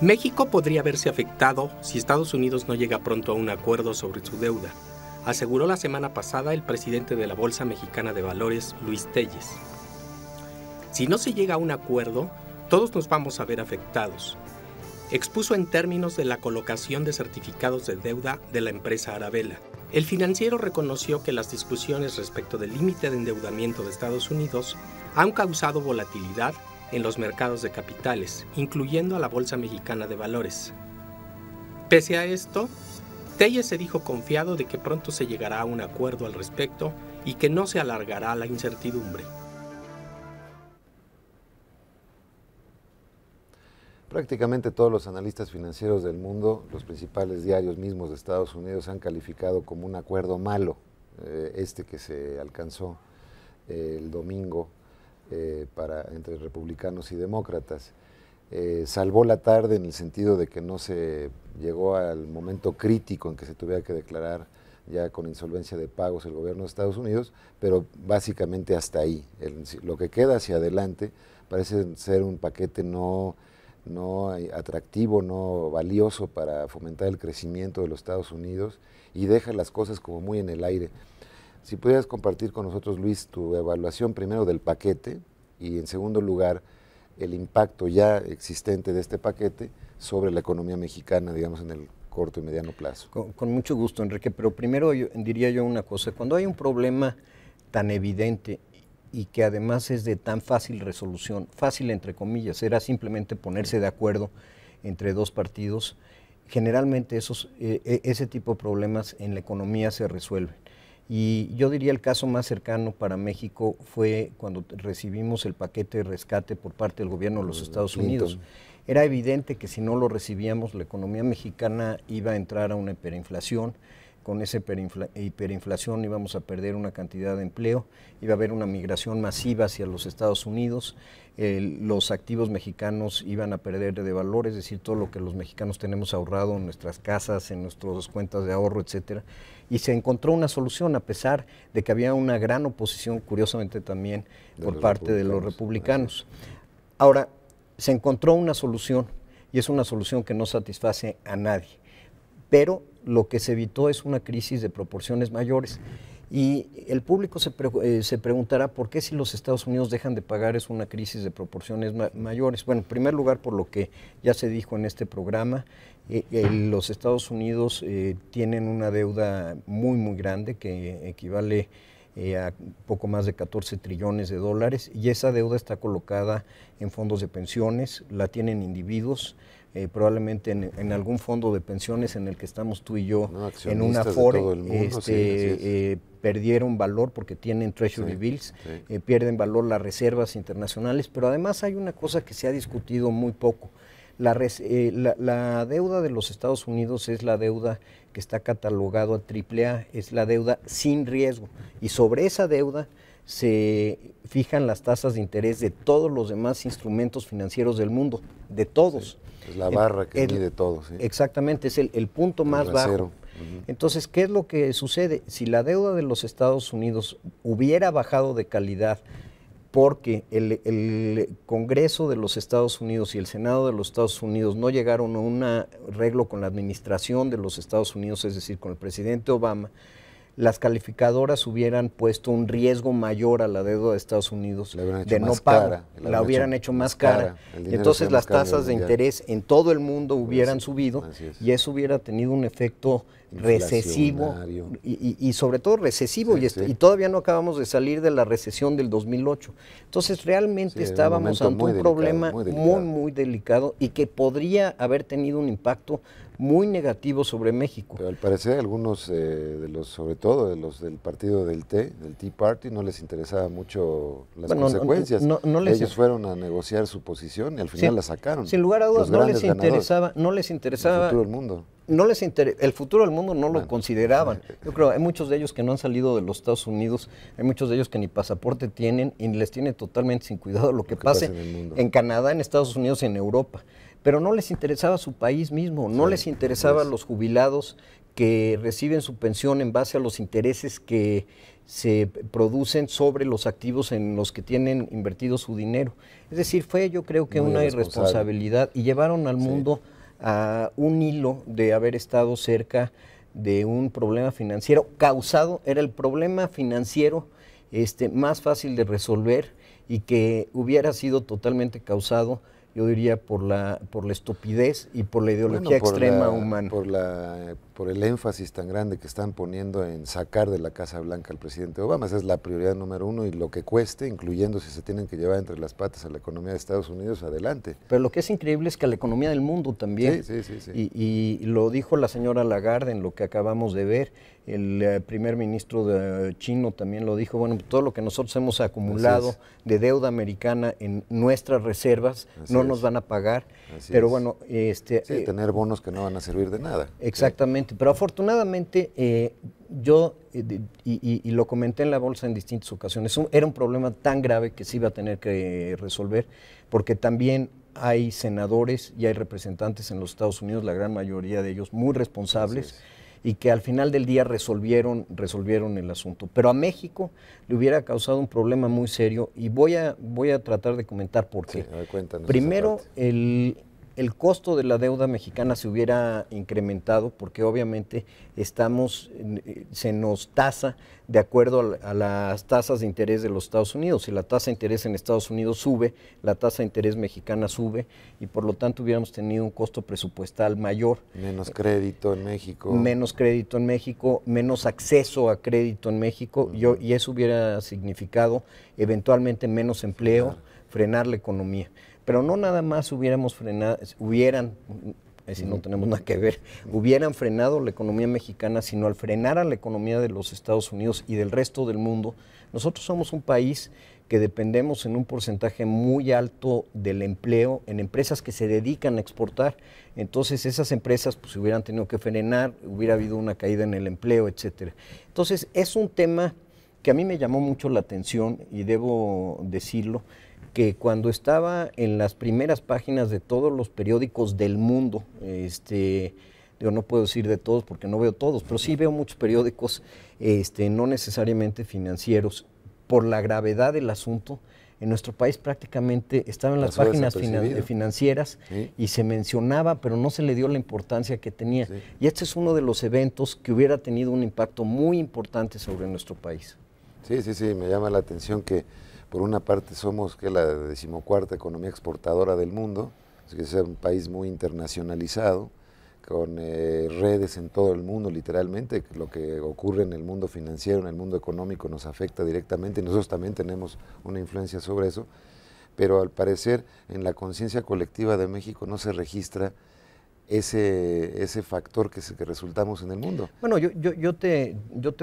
México podría verse afectado si Estados Unidos no llega pronto a un acuerdo sobre su deuda, aseguró la semana pasada el presidente de la Bolsa Mexicana de Valores, Luis Telles. Si no se llega a un acuerdo, todos nos vamos a ver afectados. Expuso en términos de la colocación de certificados de deuda de la empresa Arabella. El financiero reconoció que las discusiones respecto del límite de endeudamiento de Estados Unidos han causado volatilidad en los mercados de capitales, incluyendo a la Bolsa Mexicana de Valores. Pese a esto, Telles se dijo confiado de que pronto se llegará a un acuerdo al respecto y que no se alargará la incertidumbre. Prácticamente todos los analistas financieros del mundo, los principales diarios mismos de Estados Unidos, han calificado como un acuerdo malo que se alcanzó el domingo entre republicanos y demócratas. Salvó la tarde en el sentido de que no se llegó al momento crítico en que se tuviera que declarar ya con insolvencia de pagos el gobierno de Estados Unidos, pero básicamente hasta ahí. Lo que queda hacia adelante parece ser un paquete no atractivo, no valioso para fomentar el crecimiento de los Estados Unidos y deja las cosas como muy en el aire. Si pudieras compartir con nosotros, Luis, tu evaluación primero del paquete y en segundo lugar el impacto ya existente de este paquete sobre la economía mexicana, digamos, en el corto y mediano plazo. Con mucho gusto, Enrique, pero primero diría yo una cosa. Cuando hay un problema tan evidente y que además es de tan fácil resolución, fácil entre comillas, era simplemente ponerse de acuerdo entre dos partidos, generalmente ese tipo de problemas en la economía se resuelven. Y yo diría el caso más cercano para México fue cuando recibimos el paquete de rescate por parte del gobierno de los Estados Unidos. Era evidente que si no lo recibíamos, la economía mexicana iba a entrar a una hiperinflación. Con esa hiperinflación íbamos a perder una cantidad de empleo, iba a haber una migración masiva hacia los Estados Unidos, los activos mexicanos iban a perder de valor, es decir, todo lo que los mexicanos tenemos ahorrado en nuestras casas, en nuestras cuentas de ahorro, etcétera. Y se encontró una solución a pesar de que había una gran oposición, curiosamente también, por parte de los republicanos. Ahora, se encontró una solución y es una solución que no satisface a nadie, pero lo que se evitó es una crisis de proporciones mayores. Y el público se preguntará por qué si los Estados Unidos dejan de pagar es una crisis de proporciones mayores. Bueno, en primer lugar, por lo que ya se dijo en este programa, los Estados Unidos tienen una deuda muy grande que equivale a poco más de 14 trillones de dólares y esa deuda está colocada en fondos de pensiones, la tienen individuos, probablemente en algún fondo de pensiones en el que estamos tú y yo, en una Afore, perdieron valor porque tienen Treasury Bills, pierden valor las reservas internacionales, pero además hay una cosa que se ha discutido muy poco. La deuda de los Estados Unidos es la deuda que está catalogado a AAA, es la deuda sin riesgo, y sobre esa deuda se fijan las tasas de interés de todos los demás instrumentos financieros del mundo, de todos. Es la barra que mide todo. Exactamente, es el punto más bajo. Entonces, ¿qué es lo que sucede? Si la deuda de los Estados Unidos hubiera bajado de calidad porque el Congreso de los Estados Unidos y el Senado de los Estados Unidos no llegaron a un arreglo con la administración de los Estados Unidos, es decir, con el presidente Obama, las calificadoras hubieran puesto un riesgo mayor a la deuda de Estados Unidos de no pago, la hubieran hecho más cara, y entonces las tasas de interés en todo el mundo hubieran subido y eso hubiera tenido un efecto recesivo y sobre todo recesivo y todavía no acabamos de salir de la recesión del 2008. Entonces realmente estábamos ante un problema muy delicado y que podría haber tenido un impacto muy negativo sobre México. Pero al parecer algunos sobre todo de los del partido del Tea Party, no les interesaba mucho las consecuencias. Ellos fueron a negociar su posición y al final la sacaron. Sin lugar a dudas, no les interesaba el futuro del mundo. El futuro del mundo no lo consideraban. Yo creo hay muchos de ellos que no han salido de los Estados Unidos, hay muchos de ellos que ni pasaporte tienen y les tiene totalmente sin cuidado lo que pase en Canadá, en Estados Unidos y en Europa. Pero no les interesaba su país mismo, no les interesaba a los jubilados que reciben su pensión en base a los intereses que se producen sobre los activos en los que tienen invertido su dinero. Es decir, fue yo creo que una irresponsabilidad y llevaron al mundo a un hilo de haber estado cerca de un problema financiero causado, era el problema financiero más fácil de resolver y que hubiera sido totalmente causado, yo diría, por la estupidez y por la ideología extrema humana. Por el énfasis tan grande que están poniendo en sacar de la Casa Blanca al presidente Obama. Esa es la prioridad número uno y lo que cueste, incluyendo si se tienen que llevar entre las patas a la economía de Estados Unidos, adelante. Pero lo que es increíble es que a la economía del mundo también. Sí. Y lo dijo la señora Lagarde en lo que acabamos de ver. El primer ministro chino también lo dijo. Bueno, todo lo que nosotros hemos acumulado de deuda americana en nuestras reservas no nos van a pagar. Pero bueno, tener bonos que no van a servir de nada. Exactamente. Pero afortunadamente yo, y lo comenté en la bolsa en distintas ocasiones, era un problema tan grave que se iba a tener que resolver, porque también hay senadores y hay representantes en los Estados Unidos, la gran mayoría de ellos muy responsables, y que al final del día resolvieron el asunto. Pero a México le hubiera causado un problema muy serio, y voy a tratar de comentar por qué. Primero, el costo de la deuda mexicana se hubiera incrementado porque obviamente se nos tasa de acuerdo a las tasas de interés de los Estados Unidos. Si la tasa de interés en Estados Unidos sube, la tasa de interés mexicana sube y por lo tanto hubiéramos tenido un costo presupuestal mayor. Menos crédito en México. Menos crédito en México, menos acceso a crédito en México y eso hubiera significado eventualmente menos empleo, frenar la economía. Pero no nada más hubieran, si no tenemos nada que ver, hubieran frenado la economía mexicana, sino al frenar a la economía de los Estados Unidos y del resto del mundo. Nosotros somos un país que dependemos en un porcentaje muy alto del empleo en empresas que se dedican a exportar. Entonces esas empresas pues hubieran tenido que frenar, hubiera habido una caída en el empleo, etcétera. Entonces es un tema que a mí me llamó mucho la atención y debo decirlo, que cuando estaba en las primeras páginas de todos los periódicos del mundo, no puedo decir de todos porque no veo todos, pero sí veo muchos periódicos, no necesariamente financieros, por la gravedad del asunto, en nuestro país prácticamente estaba en las páginas financieras y se mencionaba, pero no se le dio la importancia que tenía. Y este es uno de los eventos que hubiera tenido un impacto muy importante sobre nuestro país. Sí, me llama la atención que por una parte somos la 14ª economía exportadora del mundo, así que es un país muy internacionalizado, con redes en todo el mundo literalmente. Lo que ocurre en el mundo financiero, en el mundo económico nos afecta directamente y nosotros también tenemos una influencia sobre eso, pero al parecer en la conciencia colectiva de México no se registra ese factor que resultamos en el mundo. Bueno, yo te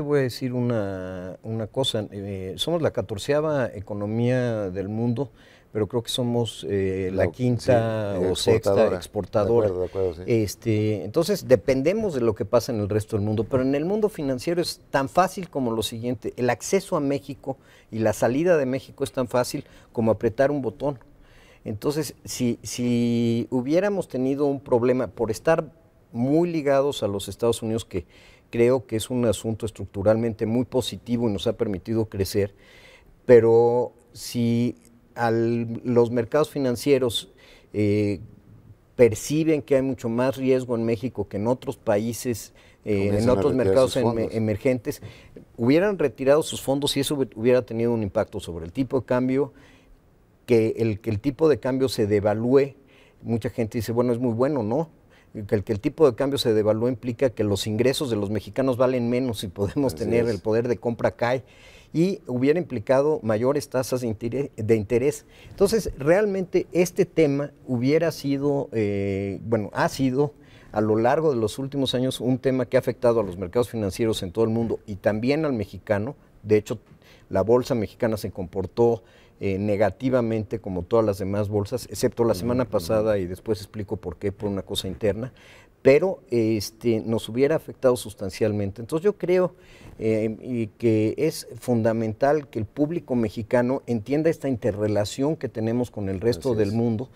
voy a decir una cosa. Somos la 14ª economía del mundo, pero creo que somos la quinta o sexta exportadora. De acuerdo, entonces dependemos de lo que pasa en el resto del mundo, pero en el mundo financiero es tan fácil como lo siguiente: el acceso a México y la salida de México es tan fácil como apretar un botón. Entonces, si hubiéramos tenido un problema por estar muy ligados a los Estados Unidos, que creo que es un asunto estructuralmente muy positivo y nos ha permitido crecer, pero si los mercados financieros perciben que hay mucho más riesgo en México que en otros países, en otros mercados emergentes, hubieran retirado sus fondos y eso hubiera tenido un impacto sobre el tipo de cambio. Que el tipo de cambio se devalúe, mucha gente dice, bueno, es muy bueno, ¿no? Que el tipo de cambio se devalúe implica que los ingresos de los mexicanos valen menos y podemos tener el poder de compra cae, y hubiera implicado mayores tasas de interés. Entonces, realmente este tema hubiera sido, ha sido a lo largo de los últimos años un tema que ha afectado a los mercados financieros en todo el mundo y también al mexicano. De hecho, la bolsa mexicana se comportó negativamente como todas las demás bolsas, excepto la semana pasada, y después explico por qué, por una cosa interna, pero nos hubiera afectado sustancialmente. Entonces yo creo que es fundamental que el público mexicano entienda esta interrelación que tenemos con el resto del mundo,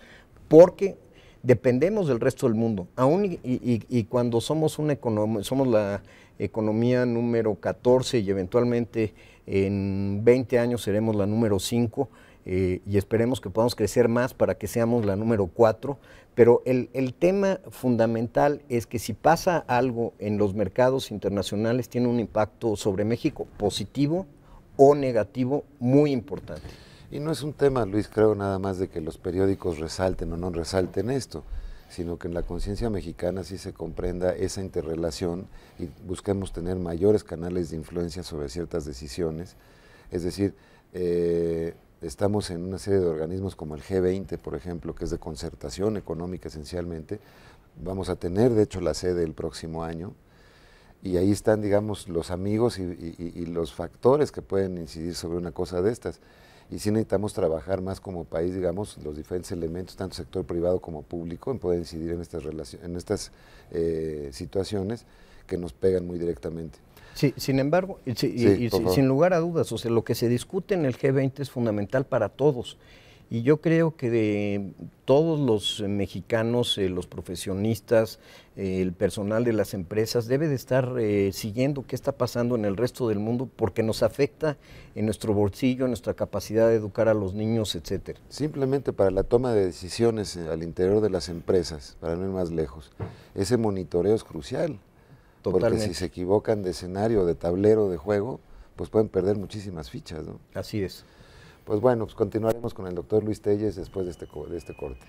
porque dependemos del resto del mundo, aún y cuando somos somos la economía número 14 y eventualmente en 20 años seremos la número 5, y esperemos que podamos crecer más para que seamos la número 4, pero el tema fundamental es que si pasa algo en los mercados internacionales tiene un impacto sobre México positivo o negativo muy importante. Y no es un tema, Luis, creo nada más de que los periódicos resalten o no resalten esto, sino que en la conciencia mexicana sí se comprenda esa interrelación y busquemos tener mayores canales de influencia sobre ciertas decisiones. Es decir, estamos en una serie de organismos como el G20, por ejemplo, que es de concertación económica esencialmente. Vamos a tener, de hecho, la sede el próximo año. Y ahí están, digamos, los amigos y los factores que pueden incidir sobre una cosa de estas. Y sí necesitamos trabajar más como país, digamos, los diferentes elementos, tanto sector privado como público, en poder incidir en estas situaciones que nos pegan muy directamente. Sí, sin embargo, sin lugar a dudas, o sea, lo que se discute en el G20 es fundamental para todos. Y yo creo que de todos los mexicanos, los profesionistas, el personal de las empresas, debe de estar siguiendo qué está pasando en el resto del mundo porque nos afecta en nuestro bolsillo, en nuestra capacidad de educar a los niños, etcétera. Simplemente para la toma de decisiones al interior de las empresas, para no ir más lejos, ese monitoreo es crucial. Totalmente. Porque si se equivocan de escenario, de tablero, de juego, pues pueden perder muchísimas fichas, ¿no? Así es. Pues bueno, pues continuaremos con el doctor Luis Telles después de este corte.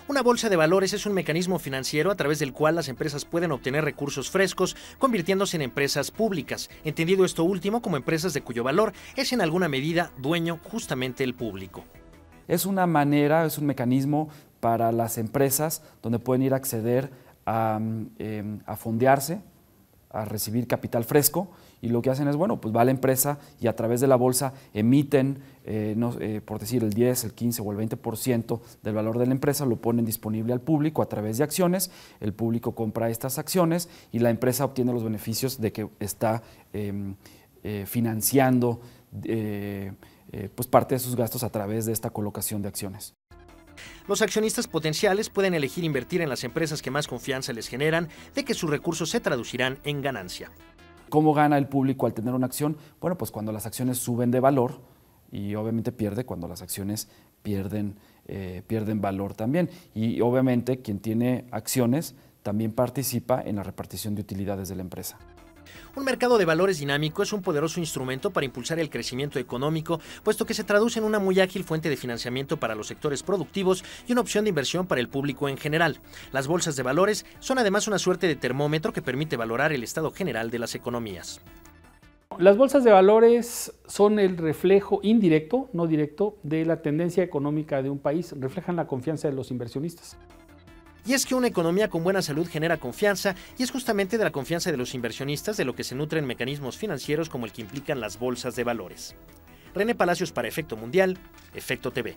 Una bolsa de valores es un mecanismo financiero a través del cual las empresas pueden obtener recursos frescos, convirtiéndose en empresas públicas, entendido esto último como empresas de cuyo valor es en alguna medida dueño justamente el público. Es una manera, es un mecanismo para las empresas donde pueden ir a acceder a fondearse, a recibir capital fresco, y lo que hacen es, bueno, pues va a la empresa y a través de la bolsa emiten, por decir, el 10, el 15 o el 20% del valor de la empresa, lo ponen disponible al público a través de acciones, el público compra estas acciones y la empresa obtiene los beneficios de que está financiando pues parte de sus gastos a través de esta colocación de acciones. Los accionistas potenciales pueden elegir invertir en las empresas que más confianza les generan de que sus recursos se traducirán en ganancia. ¿Cómo gana el público al tener una acción? Bueno, pues cuando las acciones suben de valor y obviamente pierde cuando las acciones pierden valor también. Y obviamente quien tiene acciones también participa en la repartición de utilidades de la empresa. Un mercado de valores dinámico es un poderoso instrumento para impulsar el crecimiento económico, puesto que se traduce en una muy ágil fuente de financiamiento para los sectores productivos y una opción de inversión para el público en general. Las bolsas de valores son además una suerte de termómetro que permite valorar el estado general de las economías. Las bolsas de valores son el reflejo indirecto, no directo, de la tendencia económica de un país, reflejan la confianza de los inversionistas. Y es que una economía con buena salud genera confianza, y es justamente de la confianza de los inversionistas de lo que se nutren mecanismos financieros como el que implican las bolsas de valores. René Palacios para Efecto Mundial, Efecto TV.